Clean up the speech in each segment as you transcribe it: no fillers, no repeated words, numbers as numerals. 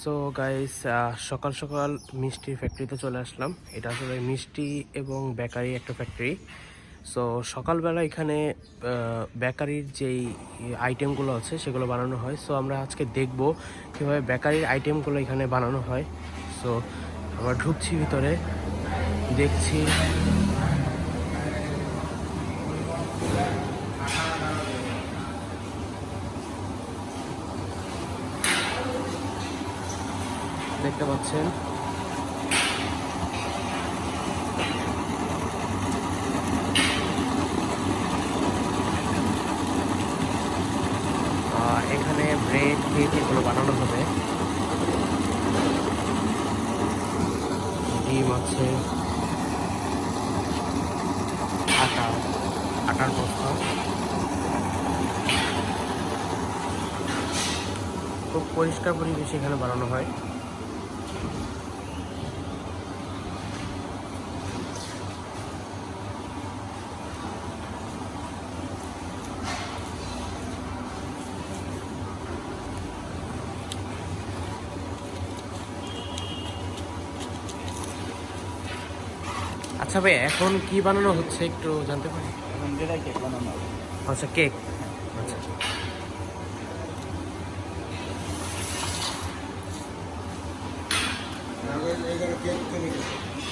So guys, সকাল সকাল মিষ্টির ফ্যাক্টরিতে চলে আসলাম। এটা আসলে মিষ্টি এবং বেকারি একটা ফ্যাক্টরি। সো সকালবেলা এখানে বেকারির যেই আইটেমগুলো আছে সেগুলো বানানো হয়। সো আমরা আজকে দেখব কীভাবে বেকারির আইটেমগুলো এখানে বানানো হয়। সো আমরা ঢুকছি ভিতরে, দেখছি দেখতে পাচ্ছেন এখানে ব্রেড কেক এগুলো বানানো হবে। ডিম আছে, আটার বস্তা। খুব পরিষ্কার পরিবেশে এখানে বানানো হয়। আচ্ছা ভাই, এখন কি বানানো হচ্ছে একটু জানতে পারি? এখন যেটা কেক বানানো হবে। আচ্ছা, কেক। আচ্ছা,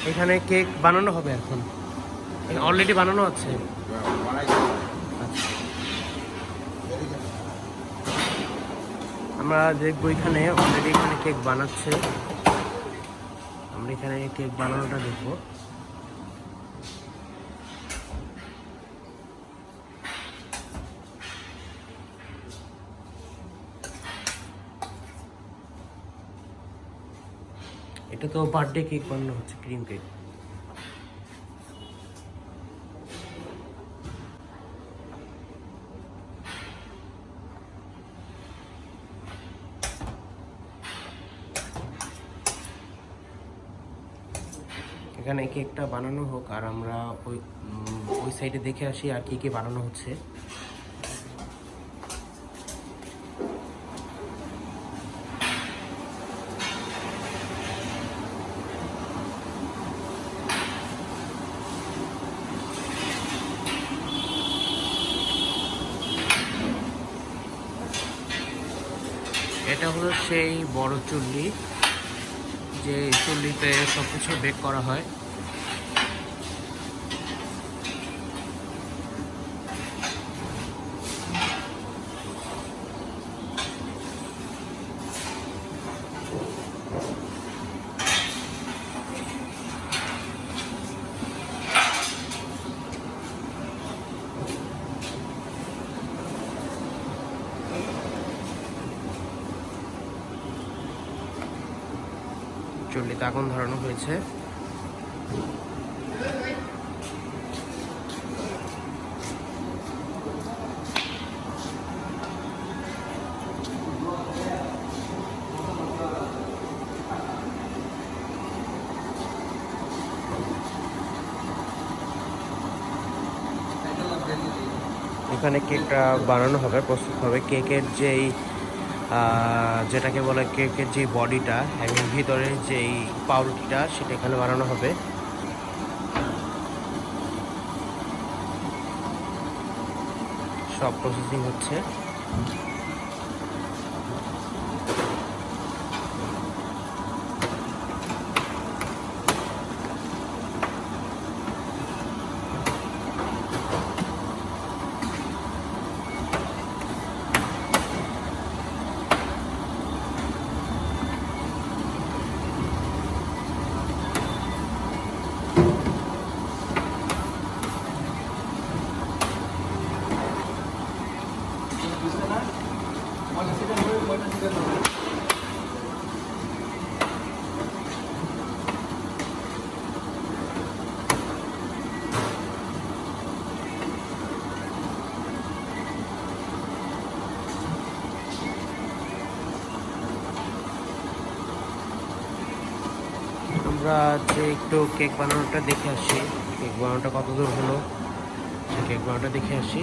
এখানে কেক বানানো হবে এখন? অলরেডি বানানো আছে? আচ্ছা, আমরা দেখবো এখানে অলরেডি এখানে কেক বানাচ্ছে। আমরা এখানে কেক বানানোটা দেখবো। এটা তো বার্থডে কেক বানানো হচ্ছে, ক্রিম কেক। এখানে কেকটা বানানো হোক আর আমরা ওই সাইডে দেখে আসি আর কি কি বানানো হচ্ছে। এটা হলো সেই বড় চুল্লি, যে চুল্লিতে সব কিছু বেক করা হয়। চুল্লিতে আগুন ধরানো হয়েছে। এখানে কেকটা বানানো হবে, প্রস্তুত হবে। কেকের যেটাকে বলে কেকের যে বডিটা এবং ভিতরে যেই পাউরুটিটা, সেটা এখানে বানানো হবে। সব প্রসেসিং হচ্ছে। আমরা যে একটু কেক বানানোটা দেখে আসি, কেক বানানোটা কত দূর হলো, কেক বানানোটা দেখে আসি।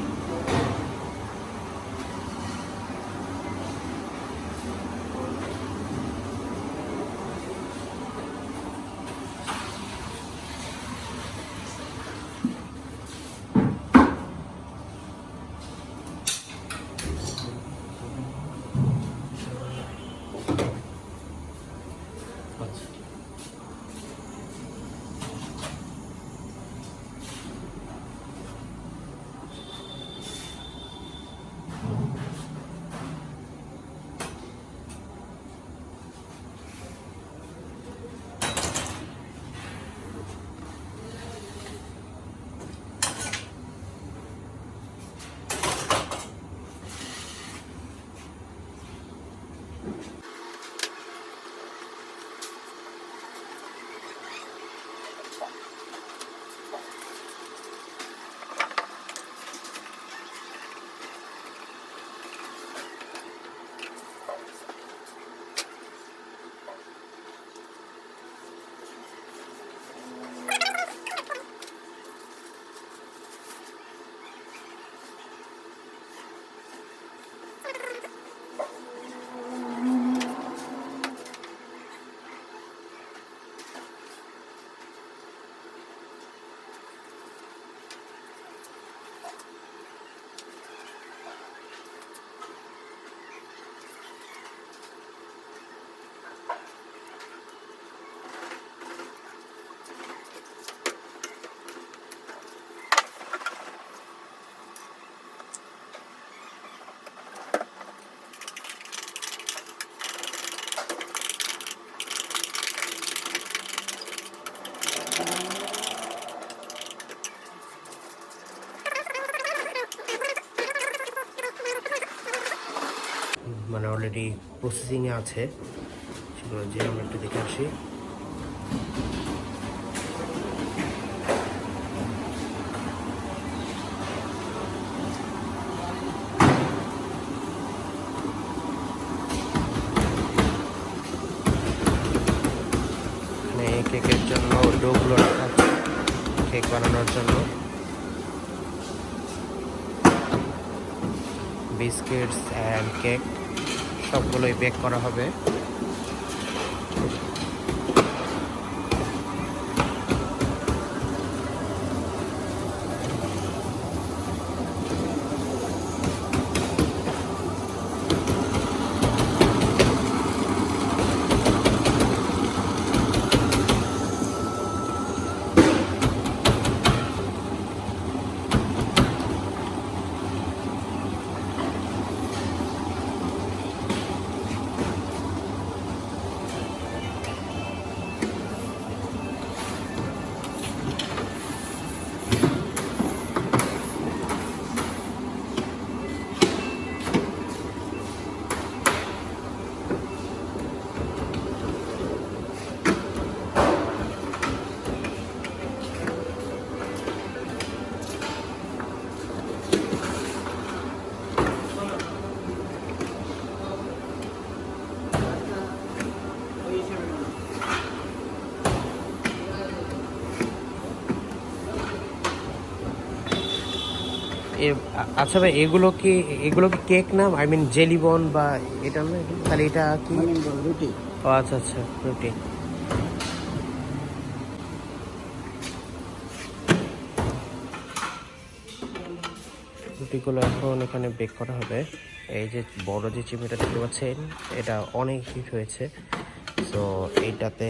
অলরেডি প্রসেসিংয়ে আছে, সেগুলো যে আমরা একটু দেখে আসি। কেকের জন্য ডোগুলো রাখা আছে কেক বানানোর জন্য। বিস্কিটস অ্যান্ড কেক সবগুলোই বেক করা হবে। আচ্ছা ভাই, এগুলো কি কেক না? আই মিন জেলি বন বা এটা না, তাহলে এটা কি? রুটি। ও আচ্ছা আচ্ছা, রুটি। রুটিগুলো এখন এখানে বেক করা হবে। এই যে বড় যে চিমনিটা দেখতে পাচ্ছেন, এটা অনেক হিট হয়েছে, সো এইটাতে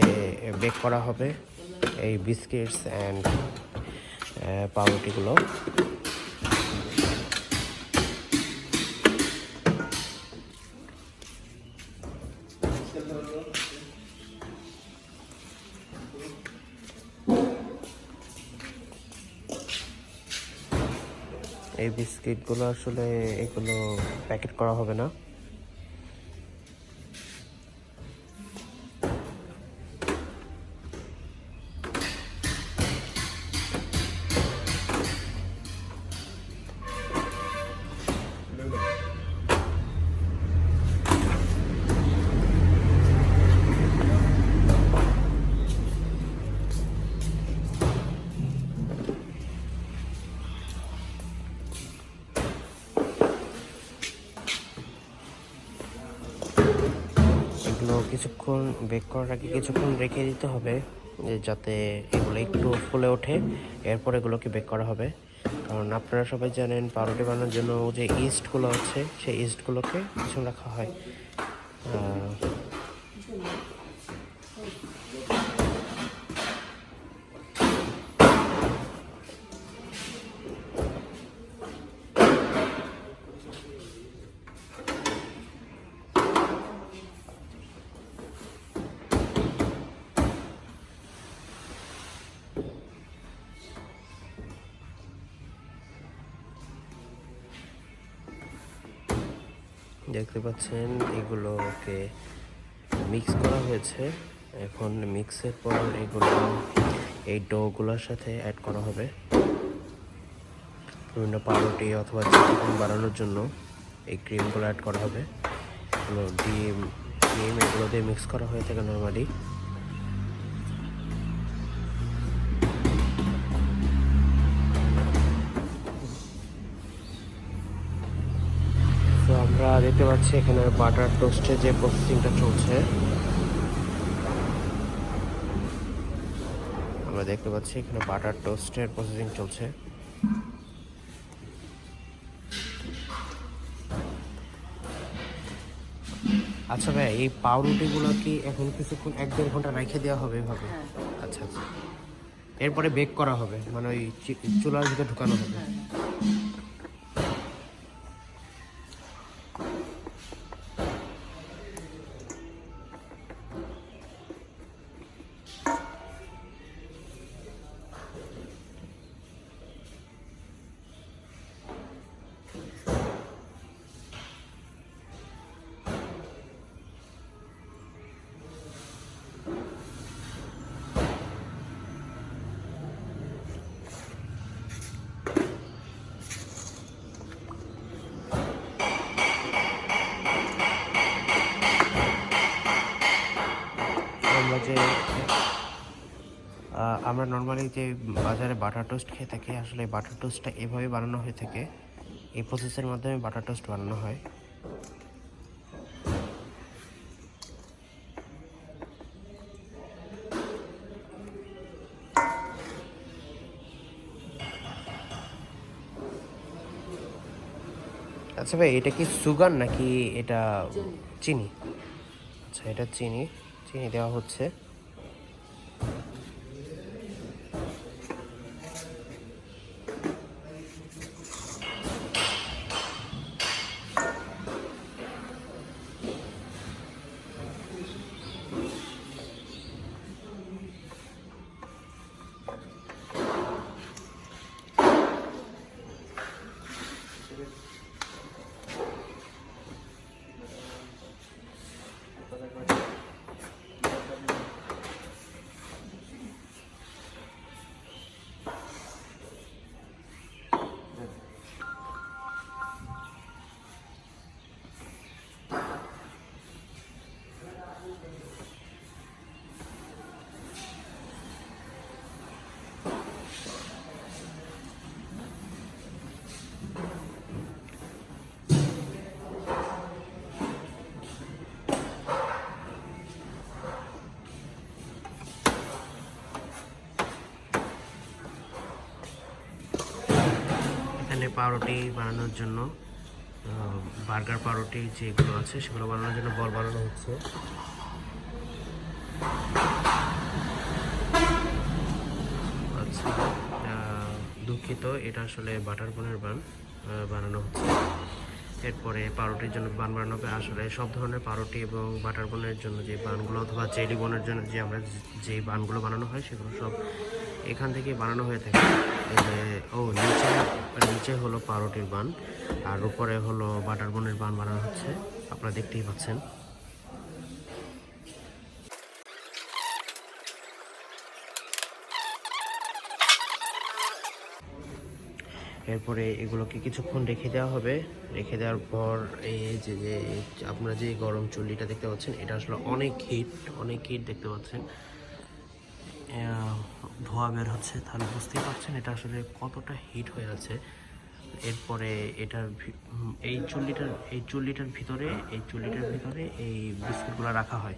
বেক করা হবে এই বিস্কিটস অ্যান্ড পাউরুটিগুলো। এই বিস্কিটগুলো আসলে এগুলো প্যাকেট করা হবে না, এগুলো কিছুক্ষণ বেক করার আগে কিছুক্ষণ রেখে দিতে হবে, যাতে এগুলো একটু ফুলে ওঠে, এরপর এগুলোকে বেক করা হবে। কারণ আপনারা সবাই জানেন পাউরুটি বানানোর জন্য যে ইস্টগুলো আছে, সেই ইস্টগুলোকে কিছু রাখা হয়। দেখতে পাচ্ছেন এগুলোকে মিক্স করা হয়েছে। এখন মিক্সের পর এগুলো এই ডোগুলোর সাথে অ্যাড করা হবে। বিভিন্ন পাউরুটি অথবা চিকেন বানানোর জন্য এই ক্রিমগুলো অ্যাড করা হবে। এগুলো ডিম এগুলো দিয়ে মিক্স করা হয়ে থাকে নর্মালি। তো আমরা দেখতে পাচ্ছি এখানে বাটার টোস্টের যে প্রসেসিংটা চলছে, আমরা দেখতে পাচ্ছি এখানে বাটার টোস্টের প্রসেসিং চলছে। আচ্ছা ভাই, এই পাউরুটিগুলো কি এখন কিছুক্ষণ 1-1.5 ঘন্টা রেখে দেওয়া হবে এভাবে? আচ্ছা আচ্ছা, এরপরে বেক করা হবে, মানে ওই চুলার ভিতরে ঢুকানো হবে। যে আমরা নর্মালি যে বাজারে বাটার টোস্ট খেয়ে থাকি, আসলে বাটার টোস্টটা এভাবে বানানো হয়ে থাকে। এই প্রসেসের মাধ্যমে বাটার টোস্ট বানানো হয়। আচ্ছা ভাই, এটা কি সুগার নাকি এটা চিনি? আচ্ছা, এটা চিনি দেওয়া হচ্ছে। এখানে পাউরুটি বানানোর জন্য বার্গার পাউরুটি যেগুলো আছে সেগুলো বানানোর জন্য বল বানানো হচ্ছে। আচ্ছা, দুঃখিত, এটা আসলে বাটার বনের বান বানানো হচ্ছে। এরপরে পাউরুটির জন্য বান বানানো হবে। আসলে সব ধরনের পাউরুটি এবং বাটার বনের জন্য যে বানগুলো অথবা জেলি বনের জন্য যে আমরা যে বানগুলো বানানো হয় সেগুলো সব এখান থেকে বানানো হয়ে থাকে। নিচে হলো পাউরুটির বান, আর উপরে হলো বাটার বনের বান বানানো হচ্ছে, আপনারা দেখতেই পাচ্ছেন। এরপরে এগুলোকে কিছুক্ষণ রেখে দেওয়া হবে। রেখে দেওয়ার পর এই যে আপনারা যে গরম চুল্লিটা দেখতে পাচ্ছেন, এটা আসলে অনেক হিট দেখতে পাচ্ছেন। ধোঁয়া বের হচ্ছে, তাহলে বুঝতেই পারছেন এটা আসলে কতটা হিট হয়ে আছে। এরপরে এটার এই চুল্লিটার ভিতরে এই বিস্কুটগুলো রাখা হয়।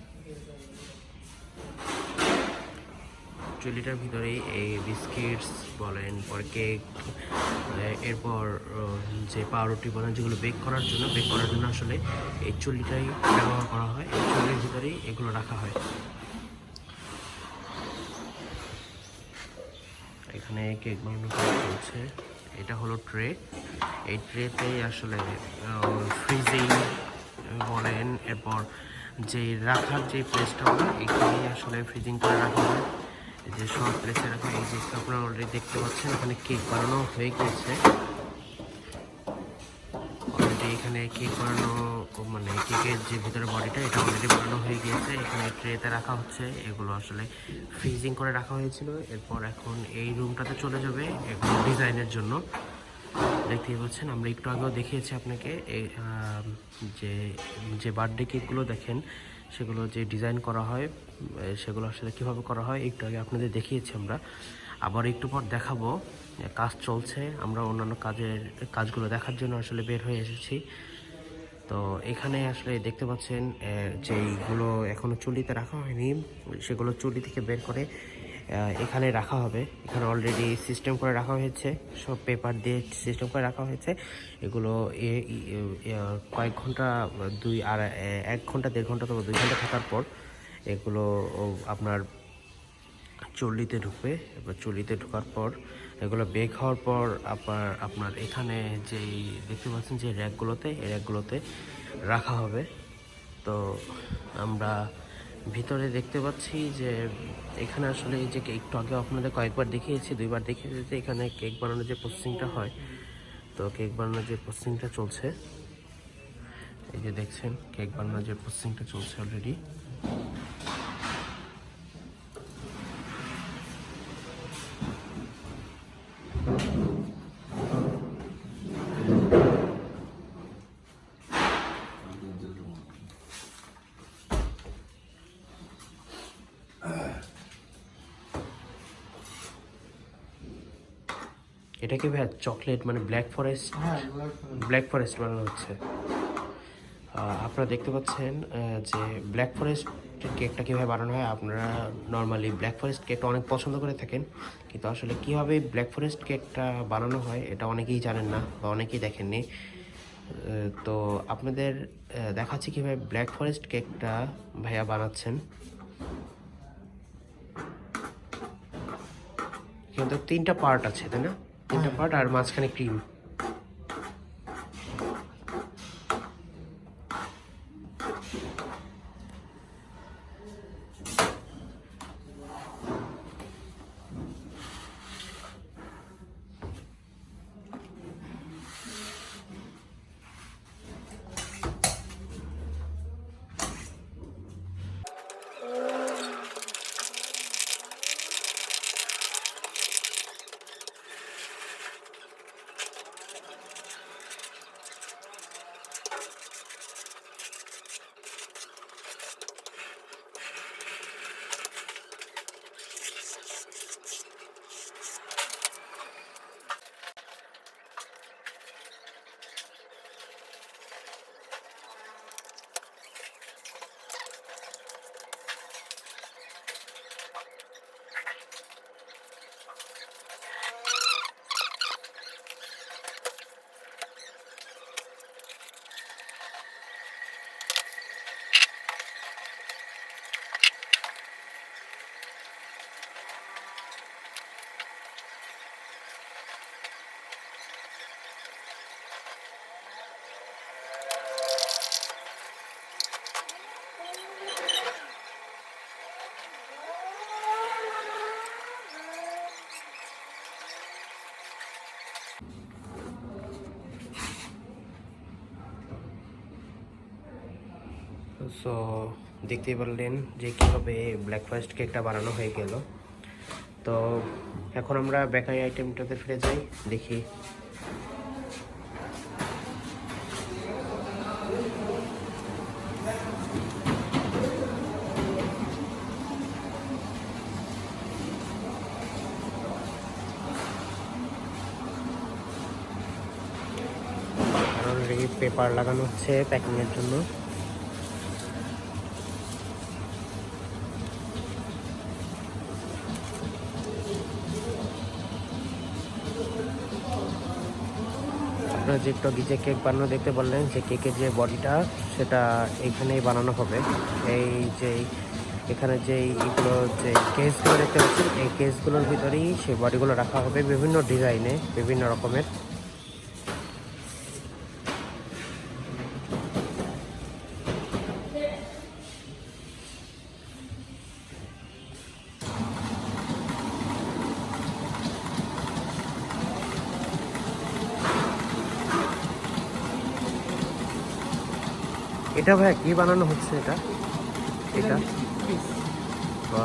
চুল্লিটার ভিতরেই এই বিস্কিটস বলেন, পরে কেক, এরপর যে পাউরুটি বলেন, যেগুলো বেক করার জন্য আসলে এই চুল্লিটাই ব্যবহার করা হয়। এই চুল্লির ভিতরেই এগুলো রাখা হয়। এখানে কেক বানানো চলছে। এটা হলো ট্রে। এই ট্রেতেই আসলে ফ্রিজিং বলেন, এরপর যে রাখার যে প্লেসটা হয় এখানেই আসলে ফ্রিজিং করে রাখা হয়। যে সব প্লেসে রাখা, এই যে আপনারা অলরেডি দেখতে পাচ্ছেন এখানে কেক বানানো হয়ে গিয়েছে। অলরেডি এখানে কেক বানানো, মানে কেকের যে ভিতরে বডিটা, এটা অলরেডি বানানো হয়ে গিয়েছে। এখানে ট্রেতে রাখা হচ্ছে। এগুলো আসলে ফ্রিজিং করে রাখা হয়েছিল। এরপর এখন এই রুমটাতে চলে যাবে এগুলো ডিজাইনের জন্য। দেখতেই পাচ্ছেন, আমরা একটু আগেও দেখিয়েছি আপনাকে এই যে বার্থডে কেকগুলো দেখেন, সেগুলো যে ডিজাইন করা হয় সেগুলো আসলে কীভাবে করা হয় একটু আগে আপনাদের দেখিয়েছি আমরা। আবার একটু পর দেখাবো। কাজ চলছে, আমরা অন্যান্য কাজগুলো দেখার জন্য আসলে বের হয়ে এসেছি। তো এখানে আসলে দেখতে পাচ্ছেন যেইগুলো এখনও চুল্লিতে রাখা হয়নি সেগুলো চুল্লি থেকে বের করে এখানে রাখা হবে। এখানে অলরেডি সিস্টেম করে রাখা হয়েছে, সব পেপার দিয়ে সিস্টেম করে রাখা হয়েছে। এগুলো কয়েক ঘন্টা, 1 ঘন্টা 1.5 ঘন্টা অথবা 2 ঘন্টা থাকার পর এগুলো আপনার চুল্লিতে ঢুকবে। এবার চুল্লিতে ঢোকার পর এগুলো বেক হওয়ার পর আপনার এখানে যেই দেখতে পাচ্ছেন যে র্যাকগুলোতে রাখা হবে। তো আমরা ভিতরে দেখতে পাচ্ছি যে এখানে আসলে এই যে একটু আগে আপনাদের কয়েকবার দেখিয়েছি, 2বার দেখিয়েছি যে এখানে কেক বানানোর যে প্রসেসিংটা হয়, তো কেক বানানোর যে প্রসেসিংটা চলছে, এই যে দেখছেন কেক বানানোর যে প্রসেসিংটা চলছে অলরেডি। এটা কি ভাই চকলেট মানে ব্ল্যাক ফরেস্ট? ব্ল্যাক ফরেস্ট বানানো হচ্ছে। আপনারা দেখতে পাচ্ছেন যে ব্ল্যাক ফরেস্ট কেকটা কীভাবে বানানো হয়। আপনারা নর্মালি ব্ল্যাক ফরেস্ট কেকটা অনেক পছন্দ করে থাকেন, কিন্তু আসলে কীভাবে ব্ল্যাক ফরেস্ট কেকটা বানানো হয় এটা অনেকেই জানেন না বা অনেকেই দেখেননি। তো আপনাদের দেখাচ্ছি কীভাবে ব্ল্যাক ফরেস্ট কেকটা ভাইয়া বানাচ্ছেন। কিন্তু 3টা পার্ট আছে, তাই না? 3টা পার্ট আর মাঝখানে ক্রিম। সো দেখতেই পারলেন যে কীভাবে ব্ল্যাক ফরেস্ট কেকটা বানানো হয়ে গেল। তো এখন আমরা বেকারি আইটেমটাতে ফিরে যাই, দেখি। অলরেডি পেপার লাগানো হচ্ছে প্যাকিংয়ের জন্য। আপনারা যে একটু যে কেক বানানো দেখতে বললেন, যে কেকের যে বডিটা সেটা এইখানেই বানানো হবে। এই যে এখানে যে এইগুলো যে কেসগুলো দেখতে পাচ্ছেন, এই কেসগুলোর ভিতরেই সেই বডিগুলো রাখা হবে বিভিন্ন ডিজাইনে, বিভিন্ন রকমের। এটা ভাই কি বানানো হচ্ছে? এটা এটা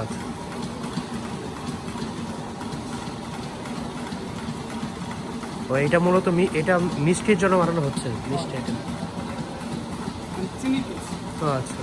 আচ্ছা, ও এটা মূলত এটা মিষ্টির জন্য বানানো হচ্ছে, মিষ্টি এটা। ও আচ্ছা,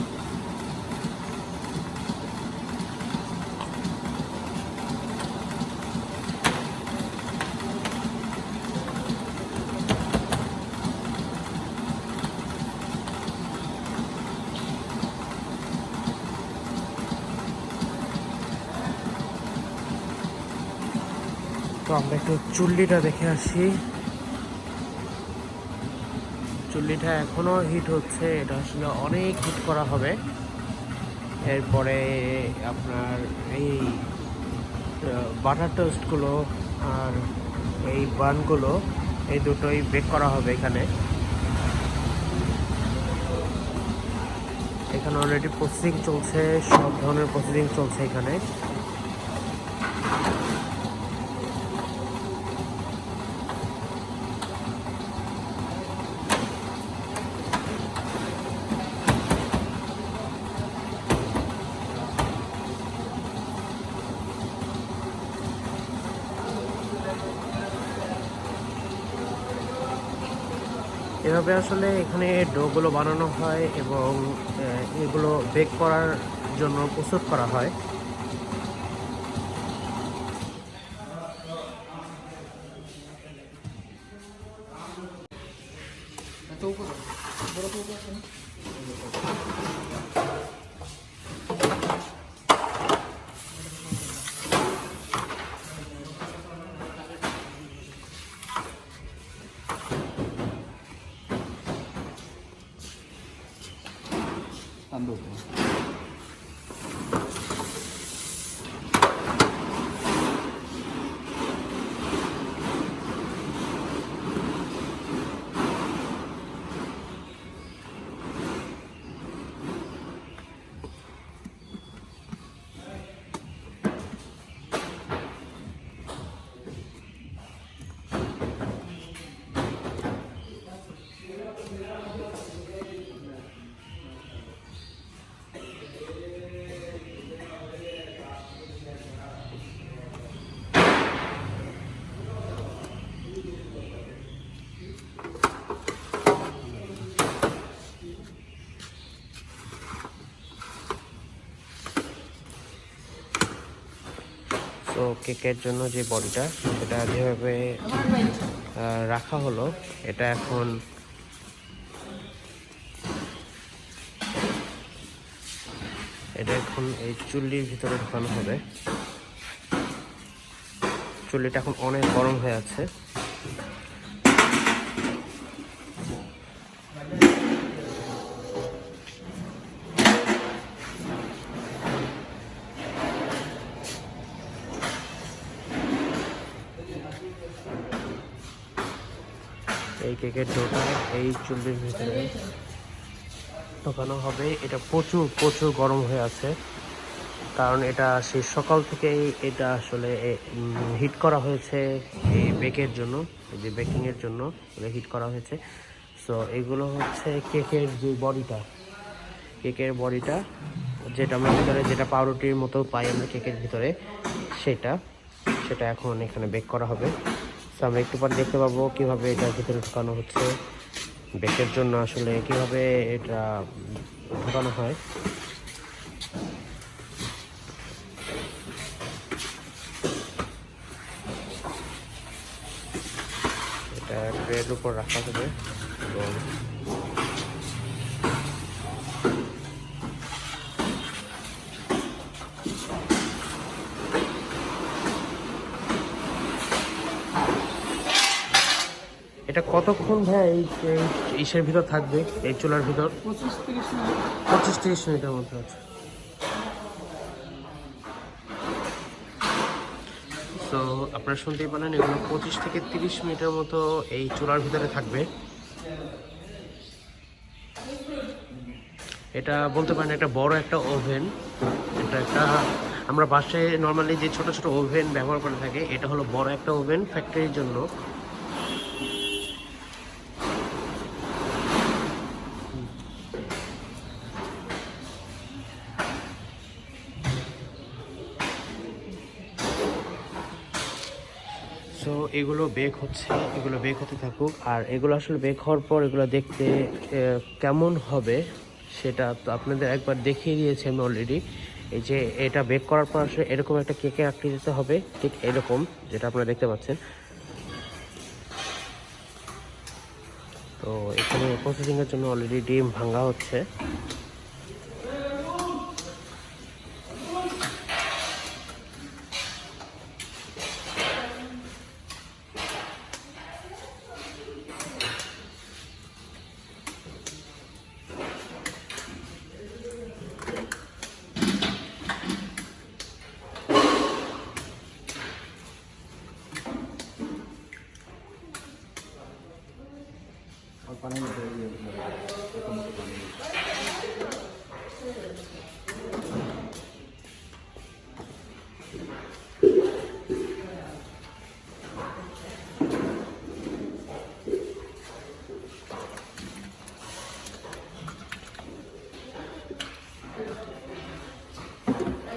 তো আমরা একটু চুল্লিটা দেখে আসি। চুল্লিটা এখনো হিট হচ্ছে, এটা আসলে অনেক হিট করা হবে। এরপরে আপনার এই বাটার টোস্টগুলো আর এই বানগুলো, এই দুটোই বেক করা হবে এখানে। এখানে অলরেডি প্রসেসিং চলছে, সব ধরনের প্রসেসিং চলছে এখানে। এভাবে আসলে এখানে ডোগুলো বানানো হয় এবং এগুলো বেক করার জন্য প্রস্তুত করা হয়। তো কেকের জন্য যে বডিটা সেটা যেভাবে রাখা হলো, এটা এখন এই চুল্লির ভিতরে ঢোকানো হবে। চুল্লিটা এখন অনেক গরম হয়ে আছে। এই কেকের ডোটা এই চুল্লির ভিতরে ঢোকানো হবে। এটা প্রচুর প্রচুর গরম হয়ে আছে, কারণ এটা সেই সকাল থেকেই এটা আসলে হিট করা হয়েছে এই বেকের জন্য, এই যে বেকিংয়ের জন্য হিট করা হয়েছে। সো এগুলো হচ্ছে কেকের যে বডিটা, যেটা আমরা ভিতরে যেটা পাউরুটির মতো পাই আমরা কেকের ভিতরে, সেটা এখন এখানে বেক করা হবে। সো আমরা একটু পর দেখতে পাবো কীভাবে এটার ভিতরে ঢোকানো হচ্ছে, বেকের জন্য আসলে কীভাবে এটা ঢোকানো হয়। এটা ট্রের উপর রাখা হবে এবং এটা কতক্ষণ ভাই ইসের ভিতর থাকবে, এই চুলার ভিতর? 25-30 মিনিটের মধ্যে আছে। তো আপনারা শুনতেই পারেন, এগুলো 25 থেকে 30 মিনিটের মতো এই চুলার ভিতরে থাকবে। এটা বলতে পারেন একটা বড় একটা ওভেন। এটা একটা আমরা বাসায় নর্মালি যে ছোট ছোট ওভেন ব্যবহার করে থাকি, এটা হলো বড় একটা ওভেন ফ্যাক্টরির জন্য। সো এগুলো বেক হতে থাকুক। আর এগুলো আসলে বেক হওয়ার পর এগুলো দেখতে কেমন হবে সেটা তো আপনাদের একবার দেখিয়ে দিয়েছি আমি অলরেডি। এই যে এটা বেক করার পর আসলে এরকম একটা কেকের আকৃতিতে হবে, ঠিক এরকম যেটা আপনারা দেখতে পাচ্ছেন। তো এখানে প্রসেসিংয়ের জন্য অলরেডি ডিম ভাঙা হচ্ছে।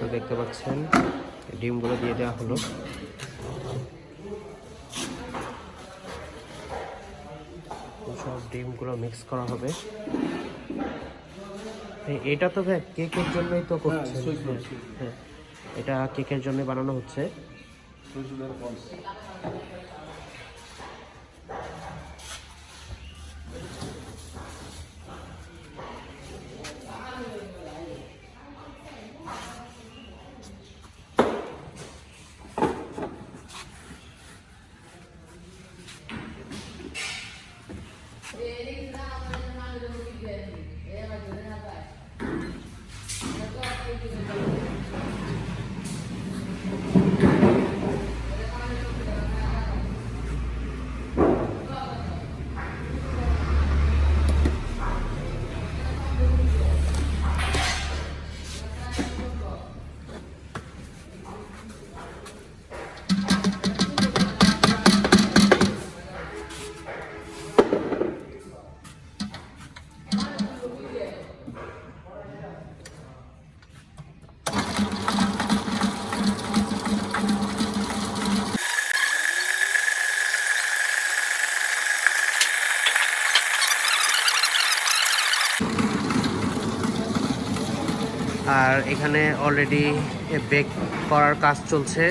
তো দেখতে পাচ্ছেন ডিমগুলো দিয়ে দেওয়া হলো। সব ডিমগুলো মিক্স করা হবে। এটা তো ভাই কেকের জন্যই তো করছে। হ্যাঁ, এটা কেকের জন্য বানানো হচ্ছে। আর এখানে অলরেডি বেক করার কাজ চলছে।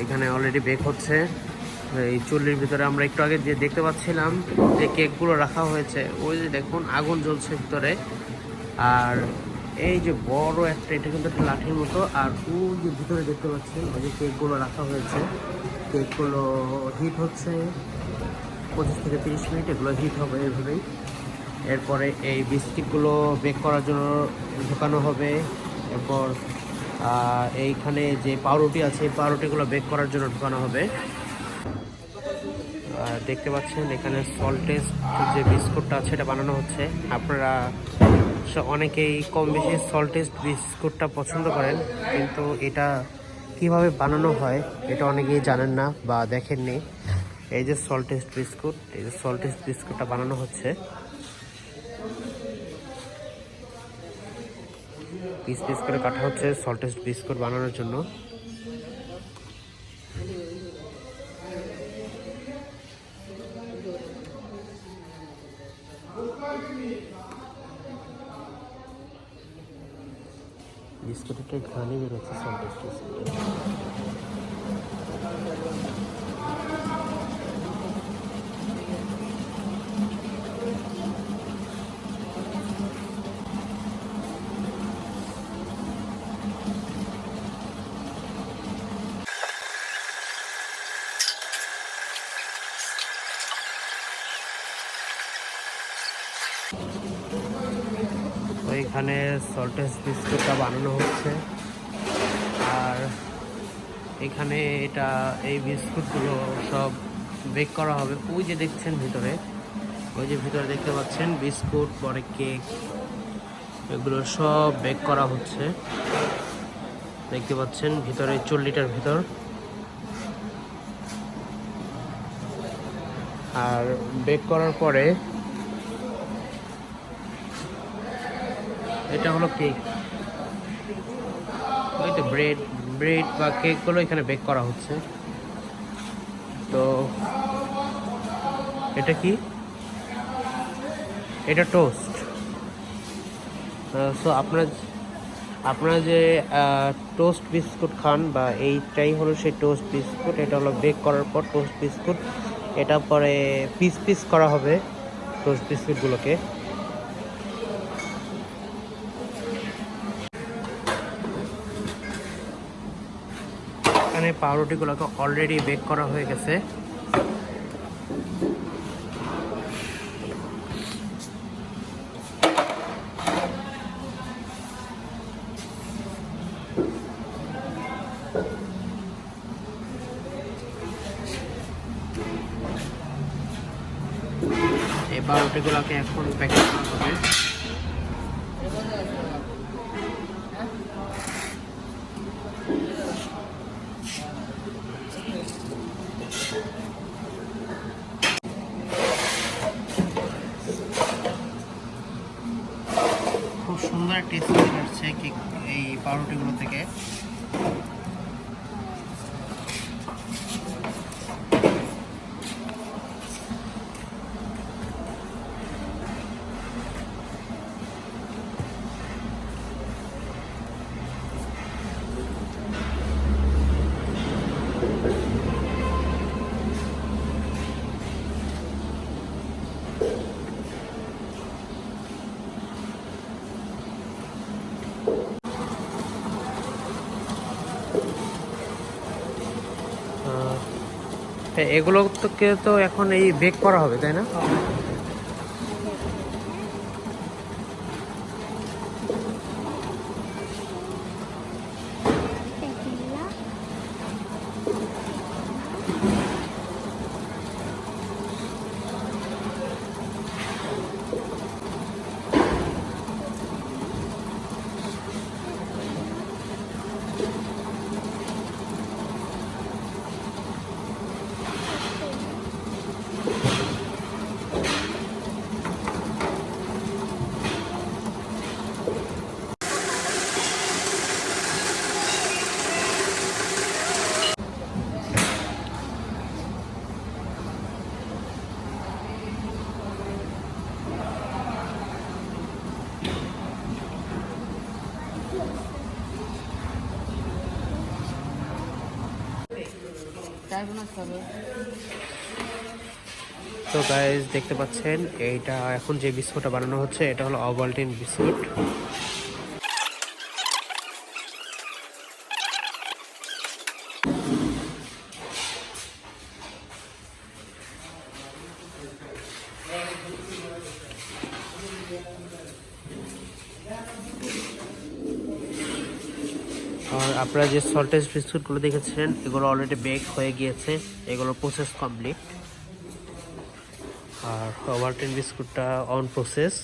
এখানে অলরেডি বেক হচ্ছে। এই চুল্লির ভিতরে আমরা একটু আগে যে দেখতে পাচ্ছিলাম যে কেকগুলো রাখা হয়েছে, ওই যে দেখুন আগুন জ্বলছে ভিতরে। আর এই যে বড় একটা, এটা কিন্তু একটা লাঠির মতো। আর ওই যে ভিতরে দেখতে পাচ্ছেন ওই যে কেকগুলো রাখা হয়েছে, কেকগুলো হিট হচ্ছে 25 থেকে 30 মিনিট, এগুলো হিট হবে এভাবেই। এরপরে এই বিস্কিটগুলো বেক করার জন্য ঢোকানো হবে। এরপর এইখানে যে পাউরুটি আছে, পাউরুটিগুলো বেক করার জন্য ঢোকানো হবে। দেখতে পাচ্ছেন এখানে সল্টেজ যে বিস্কুটটা আছে এটা বানানো হচ্ছে। আপনারা অনেকেই কম বেশি সল্টেজ বিস্কুটটা পছন্দ করেন, কিন্তু এটা কিভাবে বানানো হয় এটা অনেকেই জানেন না বা দেখেননি। এই যে সল্টেজ বিস্কুট, এই যে সল্টেজ বিস্কুটটা বানানো হচ্ছে। পিস পিস করে কাটা হচ্ছে সল্টেজ বিস্কুট বানানোর জন্য। বিস্কুটের ঘানি বেরোচ্ছে সল্টেজ বিস্কুট। এখানে সল্টেজ বিস্কুটটা বানানো হচ্ছে। আর এখানে এই বিস্কুটগুলো সব বেক করা হবে। ওই যে দেখছেন ভিতরে, ওই যে ভিতরে দেখতে পাচ্ছেন বিস্কুট, পরে কেক, এগুলো সব বেক করা হচ্ছে। দেখতে পাচ্ছেন ভিতরে চুল্লিটার ভিতর। আর বেক করার পরে এটা হলো কেক। ওই তো ব্রেড বা কেকগুলো এখানে বেক করা হচ্ছে। তো এটা কি? এটা টোস্ট। সো আপনারা যে টোস্ট বিস্কুট খান, বা এইটাই হলো সেই টোস্ট বিস্কুট। এটা হলো বেক করার পর টোস্ট বিস্কুট। এটা পরে পিস পিস করা হবে টোস্ট বিস্কুটগুলোকে। এখানে পাউরুটিগুলোকে অলরেডি বেক করা হয়ে গেছে। এই পাউরুটিগুলোকে এখন প্যাকেট করা হবে। খুব সুন্দর টেস্ট আসছে এই পাউরুটিগুলো থেকে। এগুলো তো এখন এই বেক করা হবে, তাই না? তো গাইস দেখতে পাচ্ছেন এইটা এখন যে বিস্কুটটা বানানো হচ্ছে এটা হলো ওভালটিন বিস্কুট। আর আপনারা যে সল্টেজ বিস্কুটগুলো দেখেছিলেন এগুলো অলরেডি বেক হয়ে গিয়েছে, এগুলো প্রসেস কমপ্লিট। আর ওভালটিন বিস্কুটটা অন প্রসেস।